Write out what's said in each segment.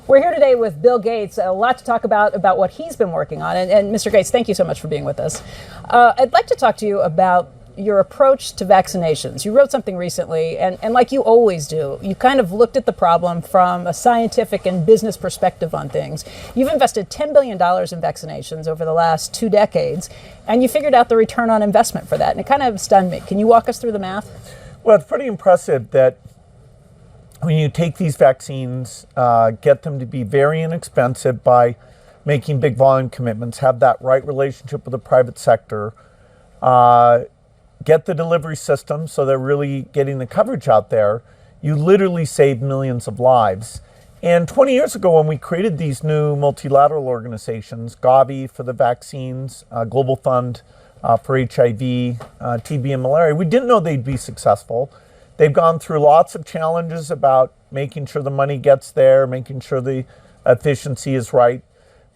We're here today with Bill Gates. A lot to talk about what he's been working on. And Mr. Gates, thank you so much for being with us. I'd like to talk to you about your approach to vaccinations. You wrote something recently, and like you always do, you kind of looked at the problem from a scientific and business perspective on things. You've invested $10 billion in vaccinations over the last 2 decades, and you figured out the return on investment for that, and it kind of stunned me. Can you walk us through the math? Well, it's pretty impressive that when you take these vaccines, get them to be very inexpensive by making big volume commitments, have that right relationship with the private sector, get the delivery system so they're really getting the coverage out there, you literally save millions of lives. And 20 years ago, when we created these new multilateral organizations, Gavi for the vaccines, Global Fund for HIV, TB and malaria, we didn't know they'd be successful. They've gone through lots of challenges about making sure the money gets there, making sure the efficiency is right.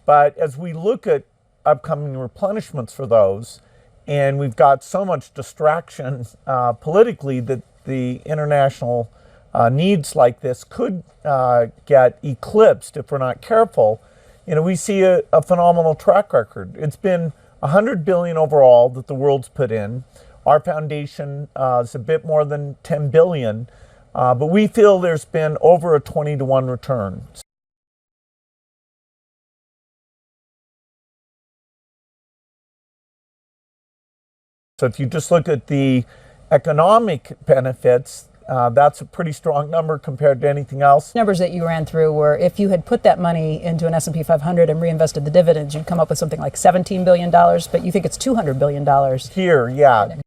But as we look at upcoming replenishments for those, and we've got so much distraction politically that the international needs like this could get eclipsed if we're not careful. You know, we see a phenomenal track record. It's been $100 billion overall that the world's put in. Our foundation is a bit more than $10 billion, but we feel there's been over a 20-to-1 return. So if you just look at the economic benefits, that's a pretty strong number compared to anything else. Numbers that you ran through were if you had put that money into an S&P 500 and reinvested the dividends, you'd come up with something like $17 billion, but you think it's $200 billion. Here, yeah.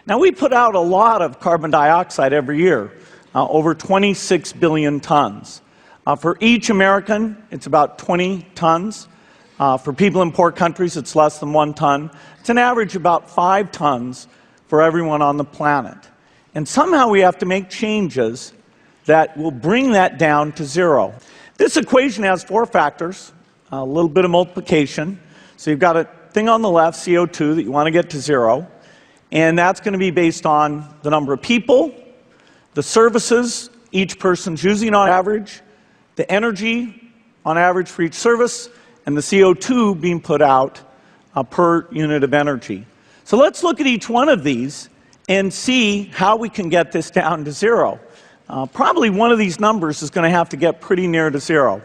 Now, we put out a lot of carbon dioxide every year, over 26 billion tons. For each American, it's about 20 tons. For people in poor countries, it's less than 1 ton. It's an average about 5 tons for everyone on the planet. And somehow we have to make changes that will bring that down to zero. This equation has 4 factors, a little bit of multiplication. So you've got a thing on the left, CO2, that you want to get to zero. And that's going to be based on the number of people, the services each person's using on average, the energy on average for each service, and the CO2 being put out per unit of energy. So let's look at each one of these and see how we can get this down to zero. Probably one of these numbers is going to have to get pretty near to zero.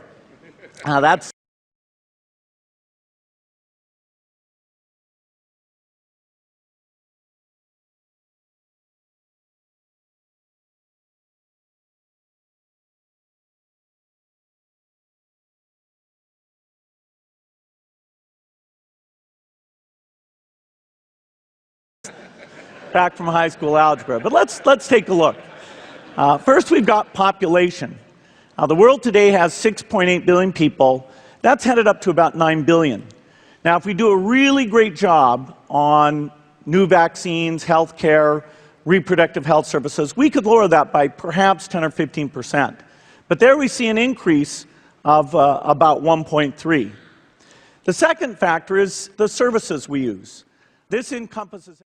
That's back from high school algebra. But let's take a look. First, we've got population. The world today has 6.8 billion people. That's headed up to about 9 billion. Now, if we do a really great job on new vaccines, healthcare, reproductive health services, we could lower that by perhaps 10 or 15%. But there we see an increase of about 1.3. The second factor is the services we use. This encompasses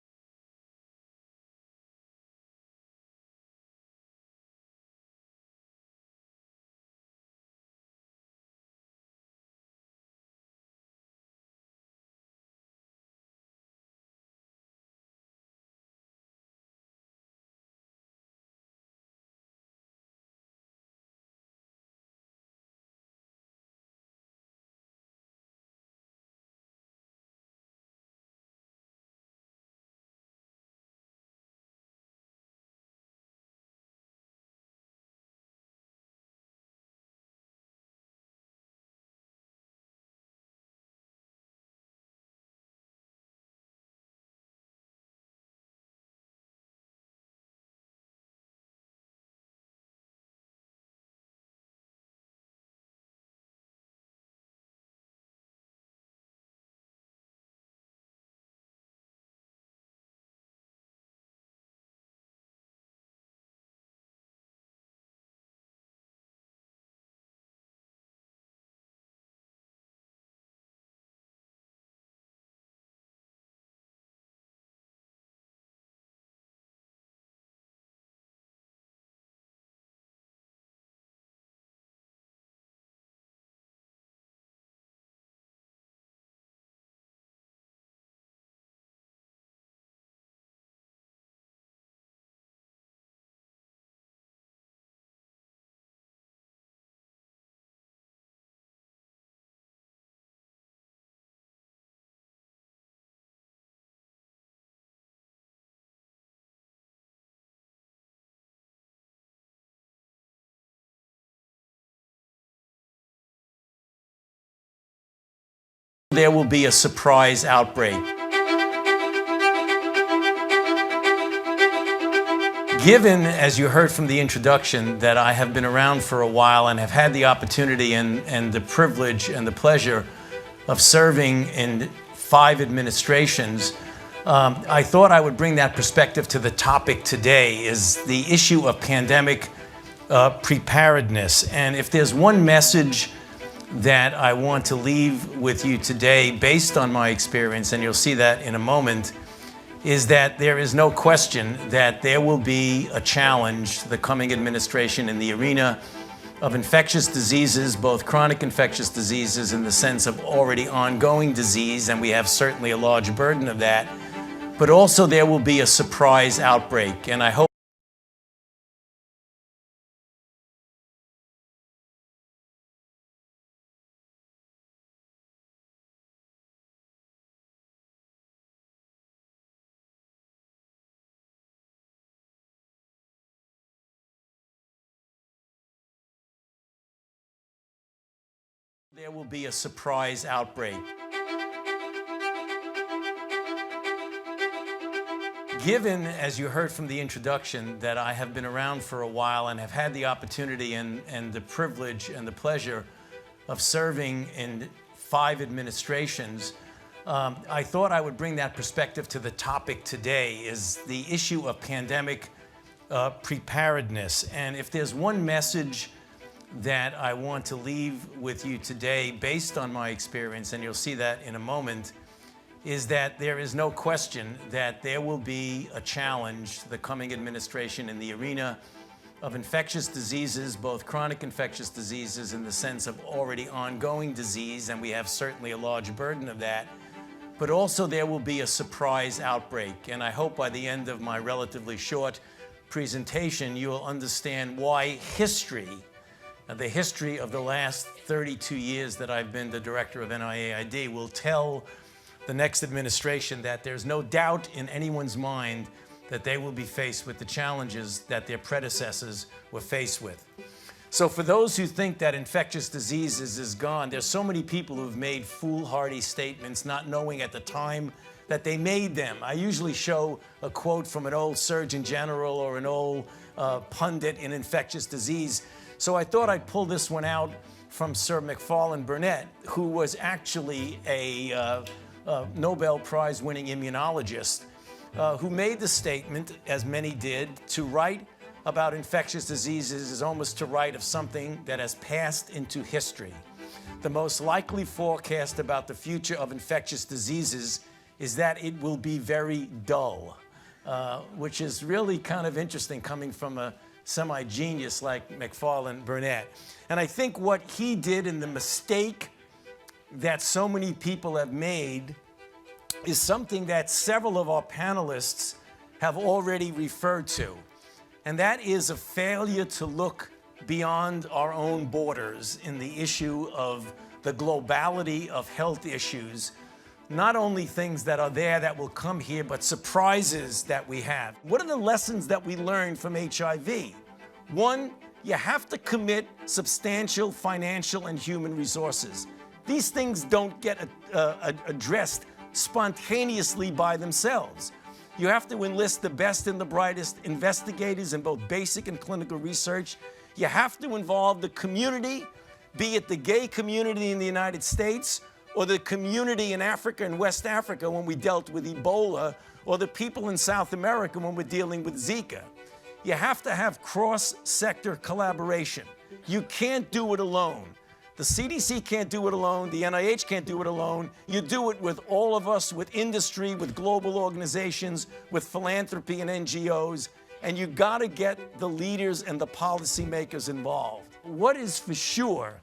there will be a surprise outbreak. Given, as you heard from the introduction, that I have been around for a while and have had the opportunity and the privilege and the pleasure of serving in 5 administrations, I thought I would bring that perspective to the topic today, is the issue of pandemic preparedness. And if there's one message that I want to leave with you today based on my experience, and you'll see that in a moment, is that there is no question that there will be a challenge to the coming administration in the arena of infectious diseases, both chronic infectious diseases in the sense of already ongoing disease, and we have certainly a large burden of that, but also there will be a surprise outbreak. And I hope there will be a surprise outbreak. Given, as you heard from the introduction, that I have been around for a while and have had the opportunity and the privilege and the pleasure of serving in 5 administrations, I thought I would bring that perspective to the topic today, is the issue of pandemic preparedness. And if there's one message that I want to leave with you today based on my experience, and you'll see that in a moment, is that there is no question that there will be a challenge to the coming administration in the arena of infectious diseases, both chronic infectious diseases in the sense of already ongoing disease, and we have certainly a large burden of that, but also there will be a surprise outbreak. And I hope by the end of my relatively short presentation, you will understand why history, the history of the last 32 years that I've been the director of NIAID, will tell the next administration that there's no doubt in anyone's mind that they will be faced with the challenges that their predecessors were faced with. So for those who think that infectious diseases is gone, there's so many people who've made foolhardy statements not knowing at the time that they made them. I usually show a quote from an old Surgeon General or an old pundit in infectious disease. So I thought I'd pull this one out from Sir Macfarlane Burnet, who was actually a Nobel Prize winning immunologist, who made the statement, as many did, to write about infectious diseases is almost to write of something that has passed into history. The most likely forecast about the future of infectious diseases is that it will be very dull, which is really kind of interesting coming from a semi-genius like Macfarlane Burnet. And I think what he did, and the mistake that so many people have made, is something that several of our panelists have already referred to. And that is a failure to look beyond our own borders in the issue of the globality of health issues. Not only things that are there that will come here, but surprises that we have. What are the lessons that we learned from HIV? One, you have to commit substantial financial and human resources. These things don't get addressed spontaneously by themselves. You have to enlist the best and the brightest investigators in both basic and clinical research. You have to involve the community, be it the gay community in the United States, or the community in Africa and West Africa when we dealt with Ebola, or the people in South America when we're dealing with Zika. You have to have cross-sector collaboration. You can't do it alone. The CDC can't do it alone. The NIH can't do it alone. You do it with all of us, with industry, with global organizations, with philanthropy and NGOs, and you gotta get the leaders and the policymakers involved. What is for sure,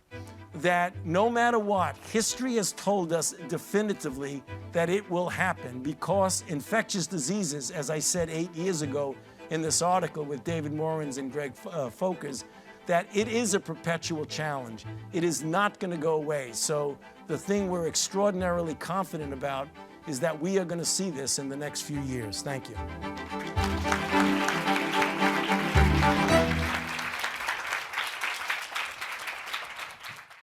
that no matter what, history has told us definitively that it will happen, because infectious diseases, as I said 8 years ago in this article with David Morans and Greg Folkers, that it is a perpetual challenge. It is not going to go away. So the thing we're extraordinarily confident about is that we are going to see this in the next few years. Thank you.